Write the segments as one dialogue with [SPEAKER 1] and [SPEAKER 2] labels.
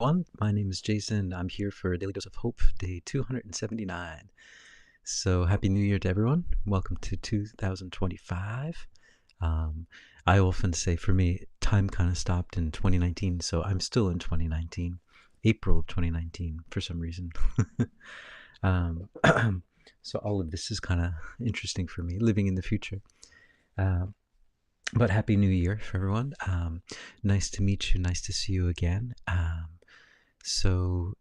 [SPEAKER 1] My name is Jason. I'm here for Daily Dose of Hope, day 279. So, Happy New Year to everyone. Welcome to 2025. Um, I often say for me, time kind of stopped in 2019, so I'm still in 2019, April of 2019, for some reason. um, so, all of this is kind of interesting for me, living in the future. Um, but Happy New Year for everyone. Nice to meet you. Nice to see you again. So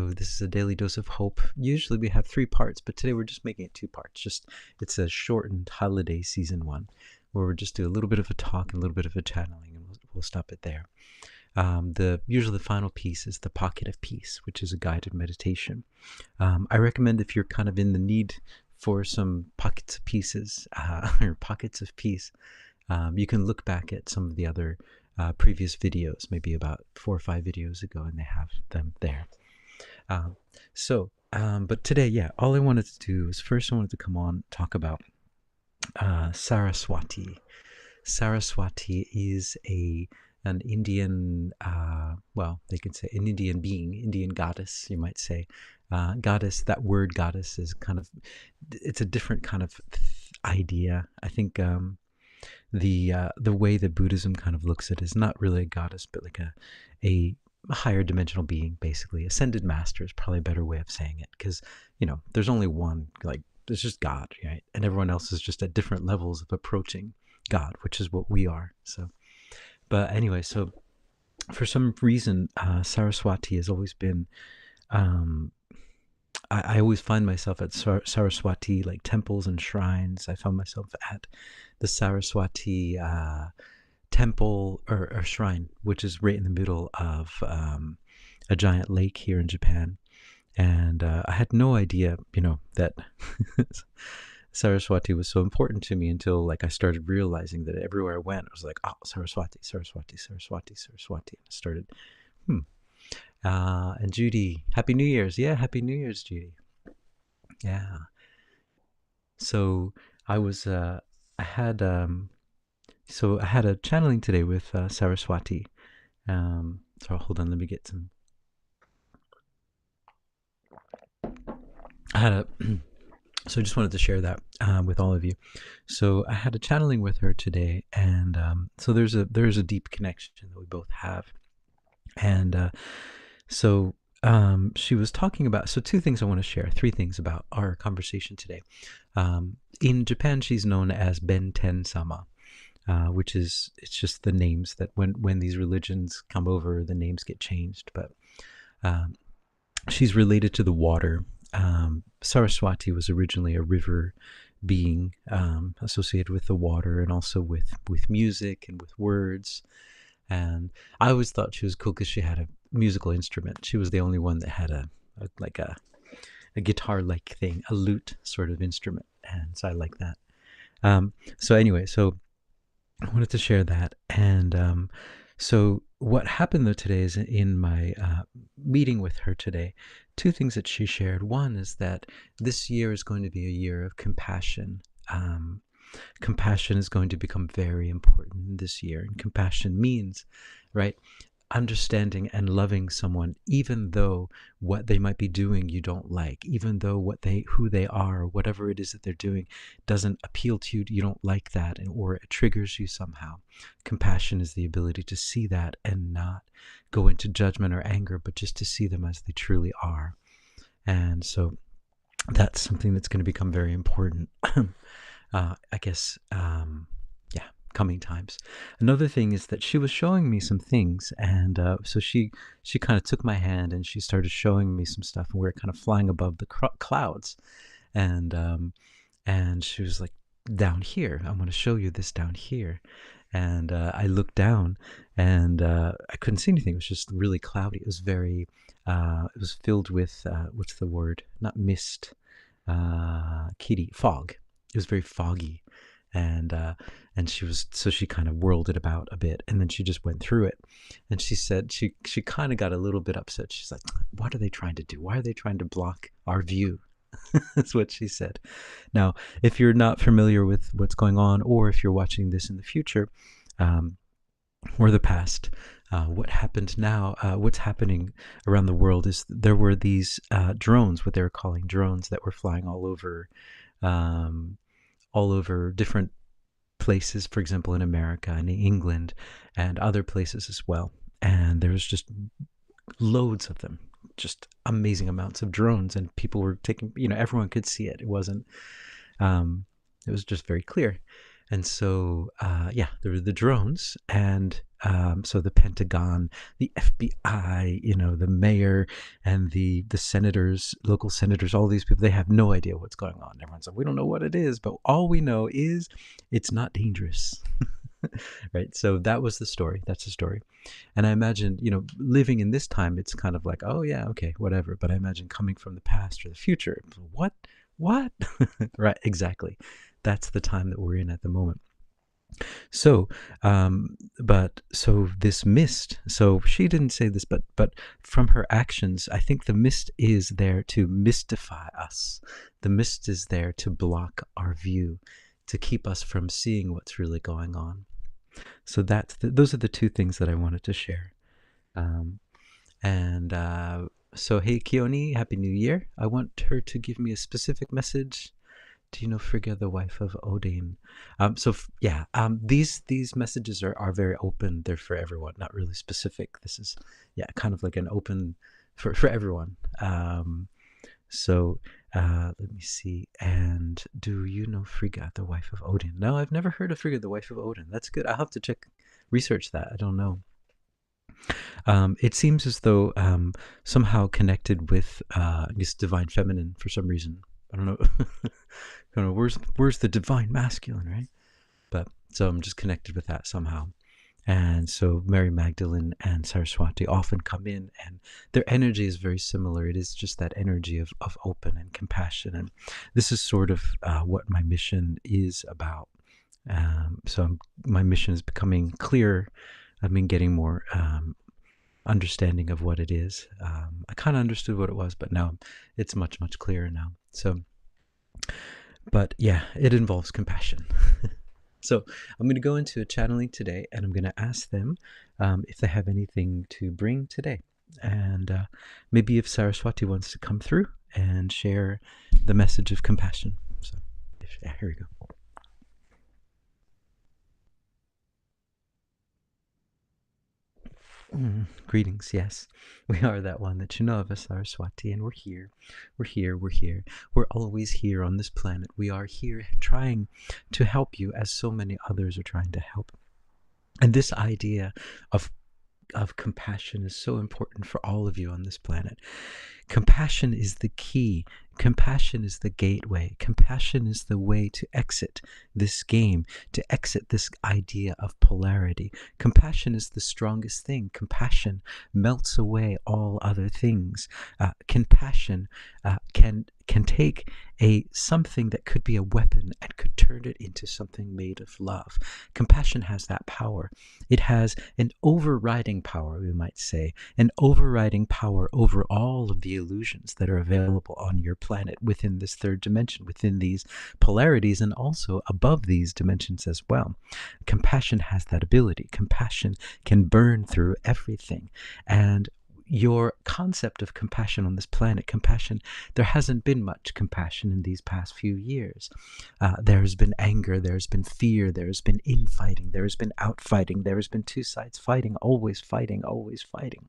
[SPEAKER 1] this is a daily dose of hope. Usually we have 3 parts, but today we're just making it 2 parts. It's a shortened holiday season one, where we'll just do a little bit of a talk and a little bit of a channeling, and we'll stop it there. Usually the final piece is the pocket of peace, which is a guided meditation. I recommend if you're kind of in the need for some pockets of pieces or pockets of peace, you can look back at some of the other previous videos, maybe about 4 or 5 videos ago, and they have them there. But today, all I wanted to do is first I wanted to come on talk about Saraswati. Saraswati is an Indian, they can say an Indian being, Indian goddess, you might say. Goddess, that word goddess is it's a different kind of idea. I think the way that Buddhism kind of looks at it is not really a goddess, but like a higher dimensional being, basically. Ascended master is probably a better way of saying it, because there's only one, like there's just God, right? And everyone else is just at different levels of approaching God, which is what we are. But anyway, so for some reason, Saraswati has always been. I always find myself at Saraswati, like temples and shrines. I found myself at the Saraswati temple or shrine, which is right in the middle of a giant lake here in Japan. And I had no idea, that Saraswati was so important to me until like I started realizing that everywhere I went, I was like, oh, Saraswati, Saraswati, Saraswati, Saraswati. I started, and Judy, Happy New Year's. Yeah, Happy New Year's, Judy. Yeah. So I was, I had, so I had a channeling today with Saraswati. So hold on, let me get some. I had a, so I just wanted to share that with all of you. So I had a channeling with her today, and so there's a deep connection that we both have, and she was talking about, so 2 things I want to share, 3 things about our conversation today. In Japan, she's known as Benten Sama, which is, it's just the names that when these religions come over, the names get changed. But she's related to the water. Saraswati was originally a river being associated with the water, and also with music and with words. And I always thought she was cool because she had a musical instrument. She was the only one that had a guitar-like thing, a lute sort of instrument, and so I like that. So anyway, so I wanted to share that. And so what happened though today is, in my meeting with her today, 2 things that she shared. One is that this year is going to be a year of compassion. Compassion is going to become very important this year. And compassion means, right, understanding and loving someone, even though what they might be doing you don't like, even though who they are, whatever it is that they're doing doesn't appeal to you, you don't like that, or it triggers you somehow. Compassion is the ability to see that and not go into judgment or anger, but just to see them as they truly are. And so that's something that's going to become very important. I guess, coming times. Another thing is that she was showing me some things, and so she kind of took my hand and she started showing me some stuff, and we were kind of flying above the clouds, and she was like, down here, I want to show you this down here. And I looked down, and I couldn't see anything. It was just really cloudy. It was very, it was filled with, what's the word? Not mist, fog. It was very foggy, and she kind of whirled it about a bit, and then she just went through it. And she said she kind of got a little bit upset. She's like, what are they trying to do? Why are they trying to block our view? That's what she said. Now, if you're not familiar with what's going on, or if you're watching this in the future, or the past, What happened now, what's happening around the world is there were these drones, what they were calling drones, that were flying um, all over different places, for example, in America and in England and other places as well. And there was just loads of them, just amazing amounts of drones, and people were taking, everyone could see it. Um, it was just very clear. And so, yeah, there were the drones, and so the Pentagon, the FBI, the mayor, and the senators, local senators, all these people, they have no idea what's going on. Everyone's like, we don't know what it is, but all we know is it's not dangerous. Right? So that was the story. That's the story. And I imagine, living in this time, it's kind of like, oh yeah, okay, whatever. But I imagine coming from the past or the future, what? Right, exactly. That's the time that we're in at the moment. So, so this mist. So she didn't say this, but from her actions, I think the mist is there to mystify us. The mist is there to block our view, to keep us from seeing what's really going on. So those are the two things that I wanted to share. Um, and so, hey, Keone, Happy New Year. I want her to give me a specific message. Do you know Frigga, the wife of Odin? These messages are very open. They're for everyone, not really specific. This is, kind of like an open for everyone. Let me see. And do you know Frigga, the wife of Odin? No, I've never heard of Frigga, the wife of Odin. That's good. I'll have to research that. I don't know. It seems as though somehow connected with this divine feminine for some reason. I don't know. I don't know where's the divine masculine, right? But so I'm just connected with that somehow. And so Mary Magdalene and Saraswati often come in, and their energy is very similar. It is just that energy of open and compassion. And this is sort of what my mission is about. My mission is becoming clearer. I've been getting more understanding of what it is. I kind of understood what it was, but now it's much, much clearer now. So, but yeah, it involves compassion. So I'm going to go into a channeling today, and I'm going to ask them if they have anything to bring today. And maybe if Saraswati wants to come through and share the message of compassion. So here we go. Greetings, yes. We are that one that you know of us, Saraswati, and we're here. We're here, we're here. We're always here on this planet. We are here trying to help you as so many others are trying to help. And this idea of compassion is so important for all of you on this planet. Compassion is the key. Compassion is the gateway. Compassion is the way to exit this game, to exit this idea of polarity. Compassion is the strongest thing. Compassion melts away all other things. Compassion can take something that could be a weapon and could turn it into something made of love. Compassion has that power. It has an overriding power, we might say, an overriding power over all of the illusions that are available on your planet within this third dimension, within these polarities, and also above these dimensions as well. Compassion has that ability. Compassion can burn through everything. And your concept of compassion on this planet, compassion, there hasn't been much compassion in these past few years. There has been anger, there has been fear, there has been infighting, there has been outfighting, there has been two sides fighting, always fighting, always fighting.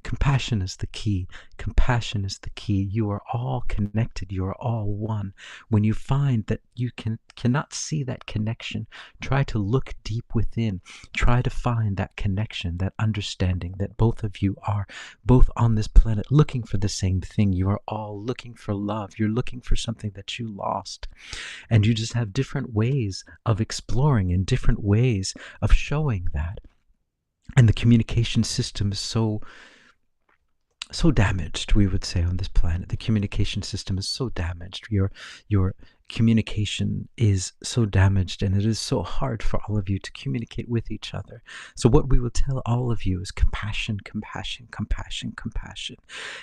[SPEAKER 1] Compassion is the key. Compassion is the key. You are all connected. You are all one. When you find that you cannot see that connection, try to look deep within. Try to find that connection, that understanding that both of you are both on this planet looking for the same thing. You are all looking for love. You're looking for something that you lost. And you just have different ways of exploring and different ways of showing that. And the communication system is so damaged, we would say, on this planet. The communication system is so damaged. Your communication is so damaged, and it is so hard for all of you to communicate with each other. So what we will tell all of you is compassion, compassion, compassion, compassion.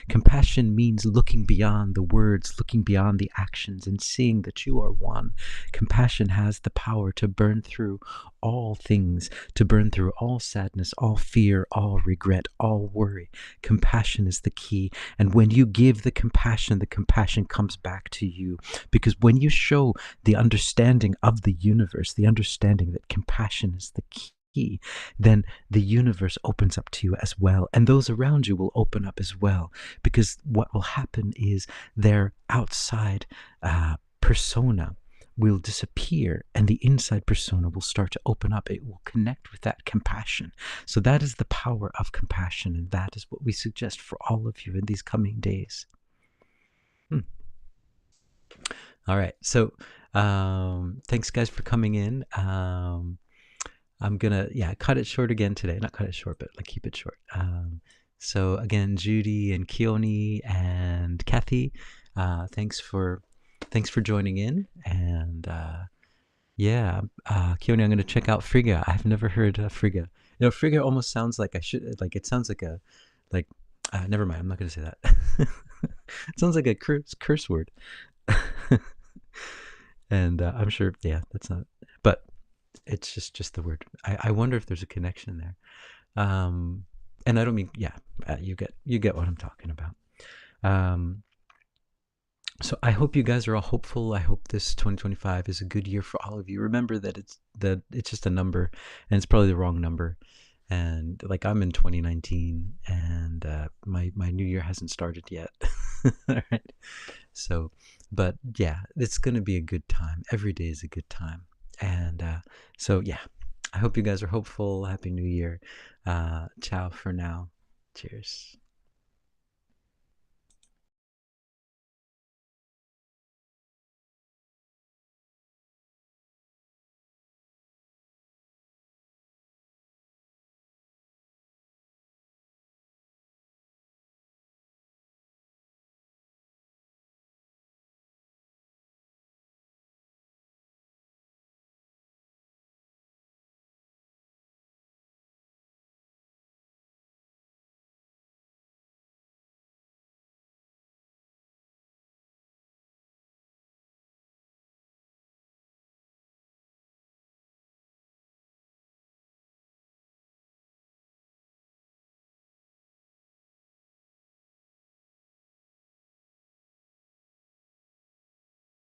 [SPEAKER 1] Compassion means looking beyond the words, looking beyond the actions, and seeing that you are one. Compassion has the power to burn through all things, to burn through all sadness, all fear, all regret, all worry. Compassion is the key. And when you give the compassion comes back to you. Because when you show the understanding of the universe, the understanding that compassion is the key, then the universe opens up to you as well. And those around you will open up as well. Because what will happen is their outside persona will disappear, and the inside persona will start to open up. It will connect with that compassion. So that is the power of compassion, and that is what we suggest for all of you in these coming days. All right. So thanks, guys, for coming in. I'm gonna cut it short again today. Not cut it short, but like keep it short. So again, Judy and Keone and Kathy, thanks for joining in. And Keone, I'm gonna check out Frigga. I've never heard Frigga. You know, Frigga almost sounds like I should like. It sounds like a like. Never mind. I'm not gonna say that. It sounds like a curse word. And I'm sure, that's not. But it's just the word. I wonder if there's a connection there. And I don't mean, you get what I'm talking about. So I hope you guys are all hopeful. I hope this 2025 is a good year for all of you. Remember that it's just a number, and it's probably the wrong number. And like I'm in 2019, and my new year hasn't started yet. All right. So, but yeah, it's gonna be a good time. Every day is a good time. And so yeah, I hope you guys are hopeful. Happy New Year. Ciao for now. Cheers.